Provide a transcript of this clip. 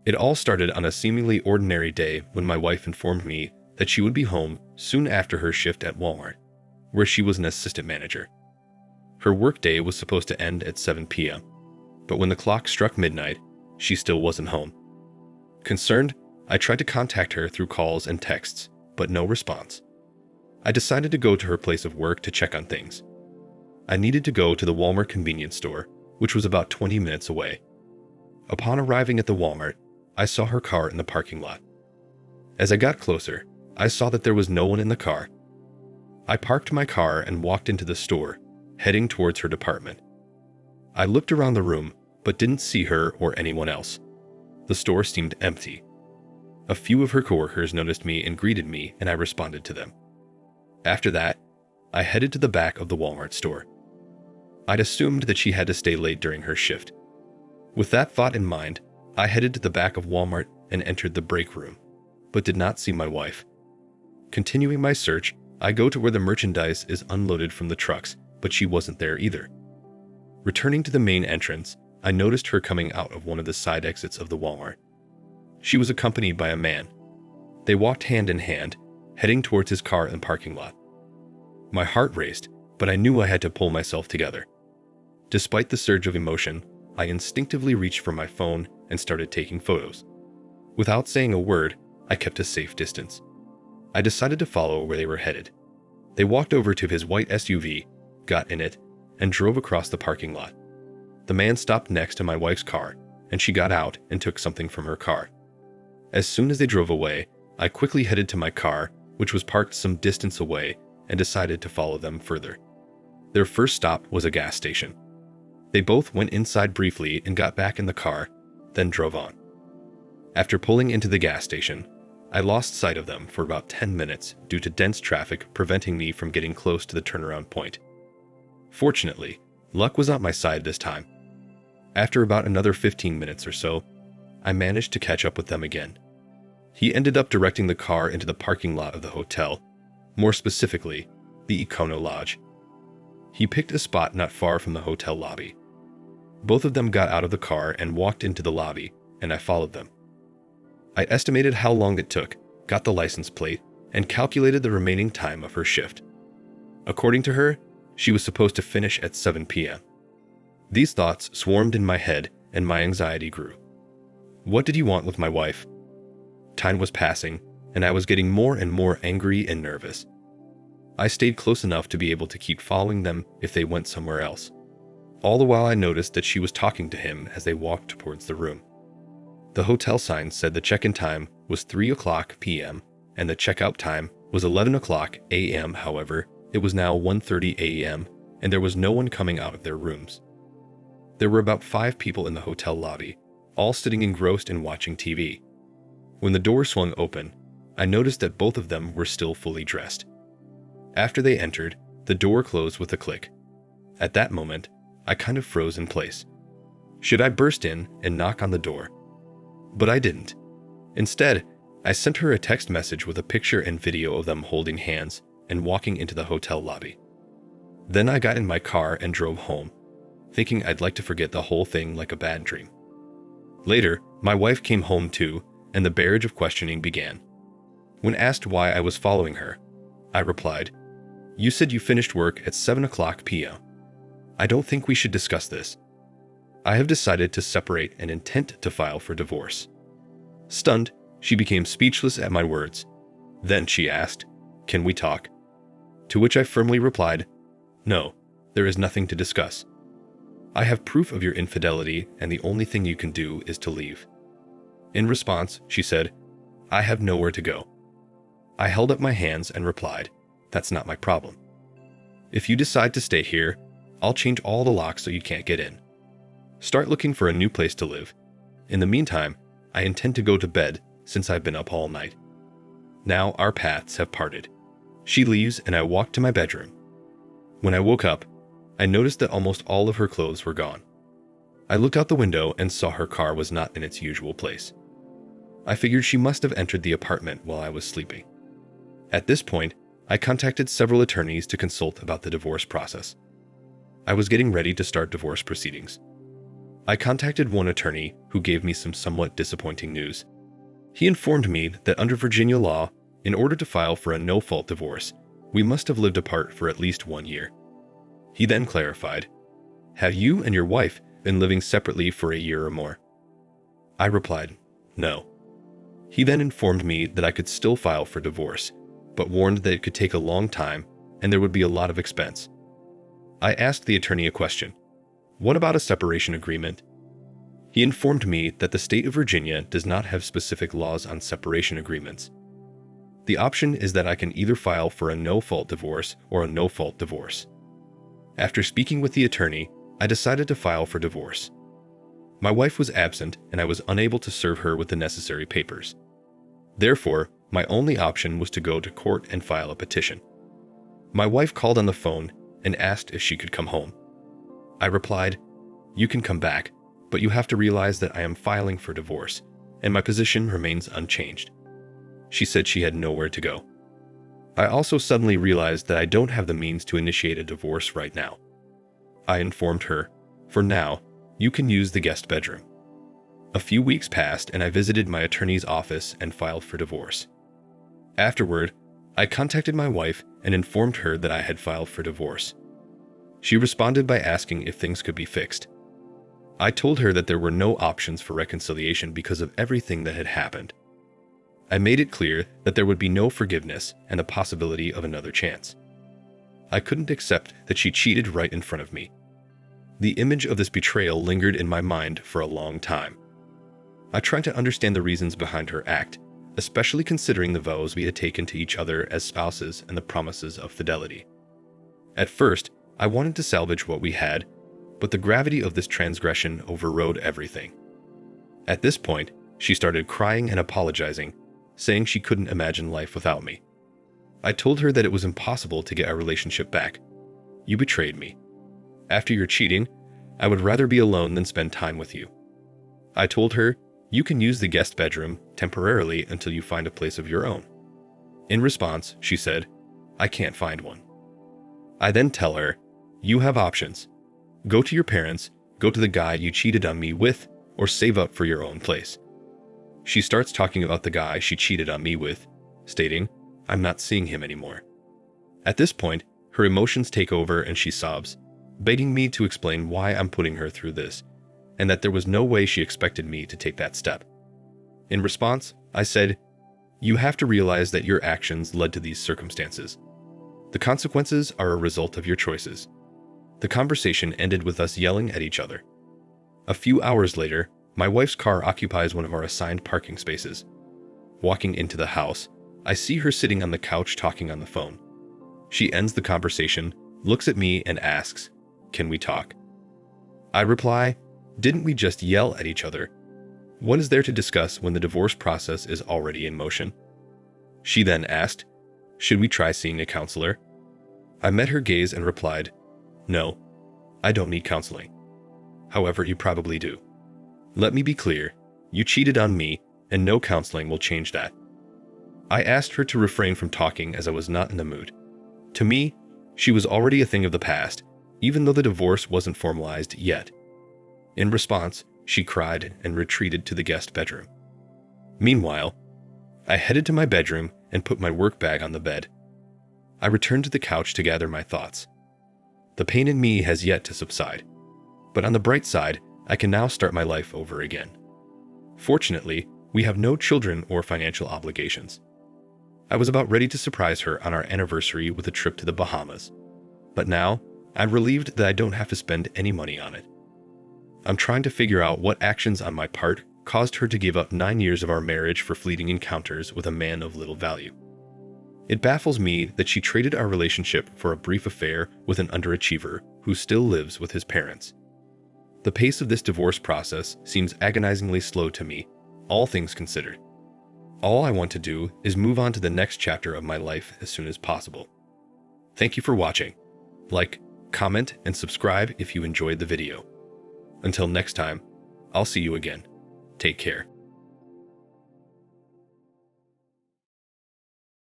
It all started on a seemingly ordinary day when my wife informed me that she would be home soon after her shift at Walmart, where she was an assistant manager. Her workday was supposed to end at 7 p.m., but when the clock struck midnight, she still wasn't home. Concerned, I tried to contact her through calls and texts, but no response. I decided to go to her place of work to check on things. I needed to go to the Walmart convenience store, which was about 20 minutes away. Upon arriving at the Walmart, I saw her car in the parking lot. As I got closer, I saw that there was no one in the car. I parked my car and walked into the store, heading towards her department. I looked around the room, but didn't see her or anyone else. The store seemed empty. A few of her coworkers noticed me and greeted me, and I responded to them. After that, I headed to the back of the Walmart store. I'd assumed that she had to stay late during her shift. With that thought in mind, I headed to the back of Walmart and entered the break room, but did not see my wife. Continuing my search, I go to where the merchandise is unloaded from the trucks, but she wasn't there either. Returning to the main entrance, I noticed her coming out of one of the side exits of the Walmart. She was accompanied by a man. They walked hand in hand, heading towards his car in the parking lot. My heart raced, but I knew I had to pull myself together. Despite the surge of emotion, I instinctively reached for my phone and started taking photos. Without saying a word, I kept a safe distance. I decided to follow where they were headed. They walked over to his white SUV, got in it, and drove across the parking lot. The man stopped next to my wife's car, and she got out and took something from her car. As soon as they drove away, I quickly headed to my car, which was parked some distance away, and decided to follow them further. Their first stop was a gas station. They both went inside briefly and got back in the car, then drove on. After pulling into the gas station, I lost sight of them for about 10 minutes due to dense traffic preventing me from getting close to the turnaround point. Fortunately, luck was on my side this time. After about another 15 minutes or so, I managed to catch up with them again. He ended up directing the car into the parking lot of the hotel, more specifically, the Econo Lodge. He picked a spot not far from the hotel lobby. Both of them got out of the car and walked into the lobby, and I followed them. I estimated how long it took, got the license plate, and calculated the remaining time of her shift. According to her, she was supposed to finish at 7 p.m. These thoughts swarmed in my head, and my anxiety grew. What did he want with my wife? Time was passing, and I was getting more and more angry and nervous. I stayed close enough to be able to keep following them if they went somewhere else. All the while I noticed that she was talking to him as they walked towards the room. The hotel sign said the check-in time was 3 o'clock p.m. and the checkout time was 11 o'clock a.m. However, it was now 1:30 a.m. and there was no one coming out of their rooms. There were about 5 people in the hotel lobby, all sitting engrossed in watching TV. When the door swung open, I noticed that both of them were still fully dressed. After they entered, the door closed with a click. At that moment, I kind of froze in place. Should I burst in and knock on the door? But I didn't. Instead, I sent her a text message with a picture and video of them holding hands and walking into the hotel lobby. Then I got in my car and drove home, thinking I'd like to forget the whole thing like a bad dream. Later, my wife came home too, and the barrage of questioning began. When asked why I was following her, I replied, "You said you finished work at 7 o'clock p.m. I don't think we should discuss this. I have decided to separate and intend to file for divorce." Stunned, she became speechless at my words. Then she asked, "Can we talk?" To which I firmly replied, "No, there is nothing to discuss. I have proof of your infidelity, and the only thing you can do is to leave." In response, she said, "I have nowhere to go." I held up my hands and replied, "That's not my problem. If you decide to stay here, I'll change all the locks so you can't get in. Start looking for a new place to live. In the meantime, I intend to go to bed since I've been up all night." Now our paths have parted. She leaves and I walk to my bedroom. When I woke up, I noticed that almost all of her clothes were gone. I looked out the window and saw her car was not in its usual place. I figured she must have entered the apartment while I was sleeping. At this point, I contacted several attorneys to consult about the divorce process. I was getting ready to start divorce proceedings. I contacted one attorney who gave me some somewhat disappointing news. He informed me that under Virginia law, in order to file for a no-fault divorce, we must have lived apart for at least 1 year. He then clarified, "Have you and your wife been living separately for a year or more?" I replied, "No." He then informed me that I could still file for divorce, but warned that it could take a long time and there would be a lot of expense. I asked the attorney a question. What about a separation agreement? He informed me that the state of Virginia does not have specific laws on separation agreements. The option is that I can either file for a no-fault divorce or a no-fault divorce. After speaking with the attorney, I decided to file for divorce. My wife was absent and I was unable to serve her with the necessary papers. Therefore, my only option was to go to court and file a petition. My wife called on the phone and asked if she could come home. I replied, "You can come back, but you have to realize that I am filing for divorce, and my position remains unchanged." She said she had nowhere to go. I also suddenly realized that I don't have the means to initiate a divorce right now. I informed her, "For now, you can use the guest bedroom." A few weeks passed and I visited my attorney's office and filed for divorce. Afterward, I contacted my wife and informed her that I had filed for divorce. She responded by asking if things could be fixed. I told her that there were no options for reconciliation because of everything that had happened. I made it clear that there would be no forgiveness and the possibility of another chance. I couldn't accept that she cheated right in front of me. The image of this betrayal lingered in my mind for a long time. I tried to understand the reasons behind her act, especially considering the vows we had taken to each other as spouses and the promises of fidelity. At first, I wanted to salvage what we had, but the gravity of this transgression overrode everything. At this point, she started crying and apologizing, saying she couldn't imagine life without me. I told her that it was impossible to get our relationship back. "You betrayed me. After your cheating, I would rather be alone than spend time with you." I told her, "You can use the guest bedroom temporarily until you find a place of your own." In response, she said, "I can't find one." I then tell her, "You have options. Go to your parents, go to the guy you cheated on me with, or save up for your own place." She starts talking about the guy she cheated on me with, stating, "I'm not seeing him anymore." At this point, her emotions take over and she sobs, begging me to explain why I'm putting her through this, and that there was no way she expected me to take that step. In response, I said, "You have to realize that your actions led to these circumstances. The consequences are a result of your choices." The conversation ended with us yelling at each other. A few hours later, my wife's car occupies one of our assigned parking spaces. Walking into the house, I see her sitting on the couch talking on the phone. She ends the conversation, looks at me, and asks, "Can we talk?" I reply, "Didn't we just yell at each other? What is there to discuss when the divorce process is already in motion?" She then asked, "Should we try seeing a counselor?" I met her gaze and replied, "No, I don't need counseling. However, you probably do. Let me be clear, you cheated on me, and no counseling will change that." I asked her to refrain from talking as I was not in the mood. To me, she was already a thing of the past, even though the divorce wasn't formalized yet. In response, she cried and retreated to the guest bedroom. Meanwhile, I headed to my bedroom and put my work bag on the bed. I returned to the couch to gather my thoughts. The pain in me has yet to subside, but on the bright side, I can now start my life over again. Fortunately, we have no children or financial obligations. I was about ready to surprise her on our anniversary with a trip to the Bahamas, but now I'm relieved that I don't have to spend any money on it. I'm trying to figure out what actions on my part caused her to give up 9 years of our marriage for fleeting encounters with a man of little value. It baffles me that she traded our relationship for a brief affair with an underachiever who still lives with his parents. The pace of this divorce process seems agonizingly slow to me, all things considered. All I want to do is move on to the next chapter of my life as soon as possible. Thank you for watching. Like, comment, and subscribe if you enjoyed the video. Until next time, I'll see you again. Take care.